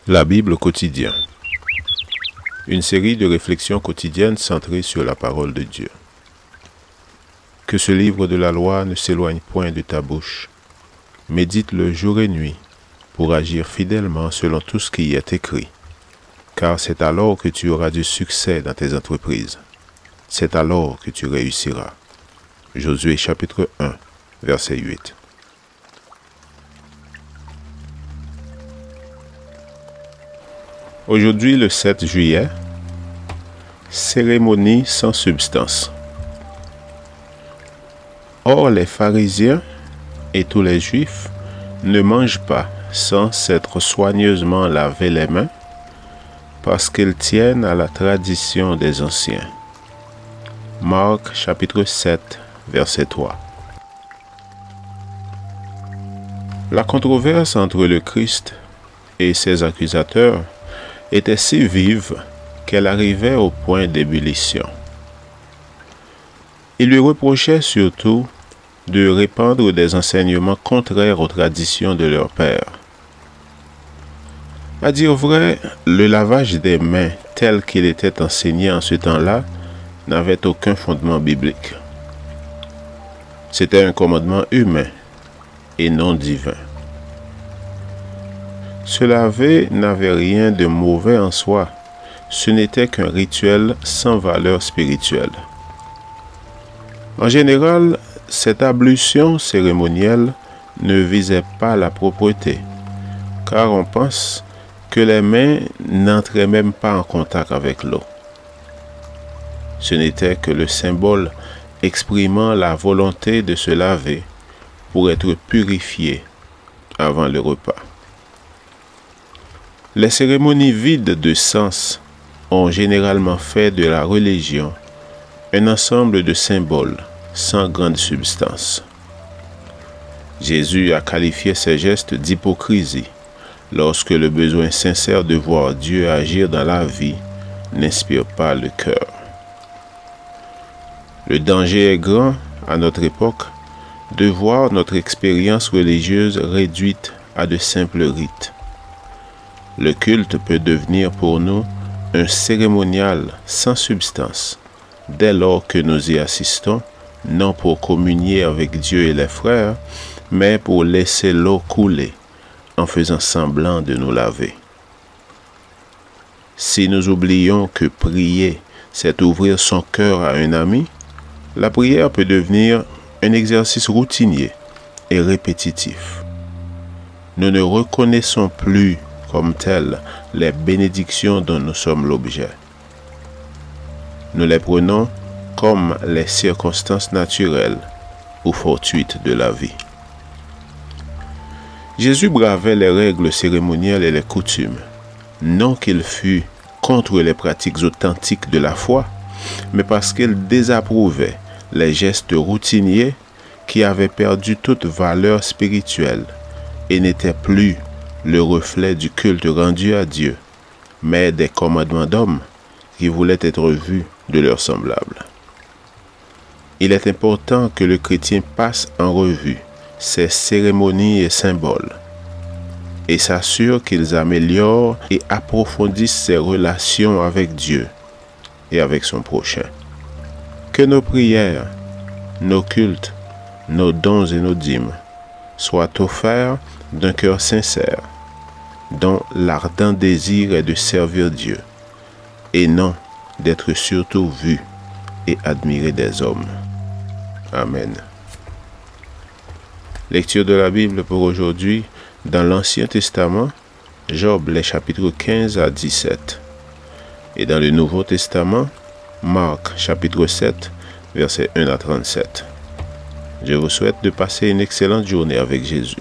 La Bible quotidien. Une série de réflexions quotidiennes centrées sur la parole de Dieu. Que ce livre de la loi ne s'éloigne point de ta bouche. Médite-le jour et nuit pour agir fidèlement selon tout ce qui y est écrit. Car c'est alors que tu auras du succès dans tes entreprises. C'est alors que tu réussiras. Josué chapitre 1, verset 8. Aujourd'hui, le 7 juillet, cérémonie sans substance. Or, les pharisiens et tous les juifs ne mangent pas sans s'être soigneusement lavé les mains parce qu'ils tiennent à la tradition des anciens. Marc chapitre 7, verset 3. La controverse entre le Christ et ses accusateurs était si vive qu'elle arrivait au point d'ébullition. Il lui reprochait surtout de répandre des enseignements contraires aux traditions de leur père. À dire vrai, le lavage des mains tel qu'il était enseigné en ce temps-là n'avait aucun fondement biblique. C'était un commandement humain et non divin. Se laver n'avait rien de mauvais en soi, ce n'était qu'un rituel sans valeur spirituelle. En général, cette ablution cérémonielle ne visait pas la propreté, car on pense que les mains n'entraient même pas en contact avec l'eau. Ce n'était que le symbole exprimant la volonté de se laver pour être purifié avant le repas. Les cérémonies vides de sens ont généralement fait de la religion un ensemble de symboles sans grande substance. Jésus a qualifié ces gestes d'hypocrisie lorsque le besoin sincère de voir Dieu agir dans la vie n'inspire pas le cœur. Le danger est grand à notre époque de voir notre expérience religieuse réduite à de simples rites. Le culte peut devenir pour nous un cérémonial sans substance, dès lors que nous y assistons, non pour communier avec Dieu et les frères, mais pour laisser l'eau couler en faisant semblant de nous laver. Si nous oublions que prier, c'est ouvrir son cœur à un ami, la prière peut devenir un exercice routinier et répétitif. Nous ne reconnaissons plus comme telles les bénédictions dont nous sommes l'objet. Nous les prenons comme les circonstances naturelles ou fortuites de la vie. Jésus bravait les règles cérémonielles et les coutumes, non qu'il fût contre les pratiques authentiques de la foi, mais parce qu'il désapprouvait les gestes routiniers qui avaient perdu toute valeur spirituelle et n'étaient plus le reflet du culte rendu à Dieu, mais des commandements d'hommes qui voulaient être vus de leurs semblables. Il est important que le chrétien passe en revue ces cérémonies et symboles et s'assure qu'ils améliorent et approfondissent ses relations avec Dieu et avec son prochain. Que nos prières, nos cultes, nos dons et nos dîmes soient offerts d'un cœur sincère, dont l'ardent désir est de servir Dieu, et non d'être surtout vu et admiré des hommes. Amen. Lecture de la Bible pour aujourd'hui dans l'Ancien Testament, Job les chapitres 15 à 17. Et dans le Nouveau Testament, Marc chapitre 7, versets 1 à 37. Je vous souhaite de passer une excellente journée avec Jésus.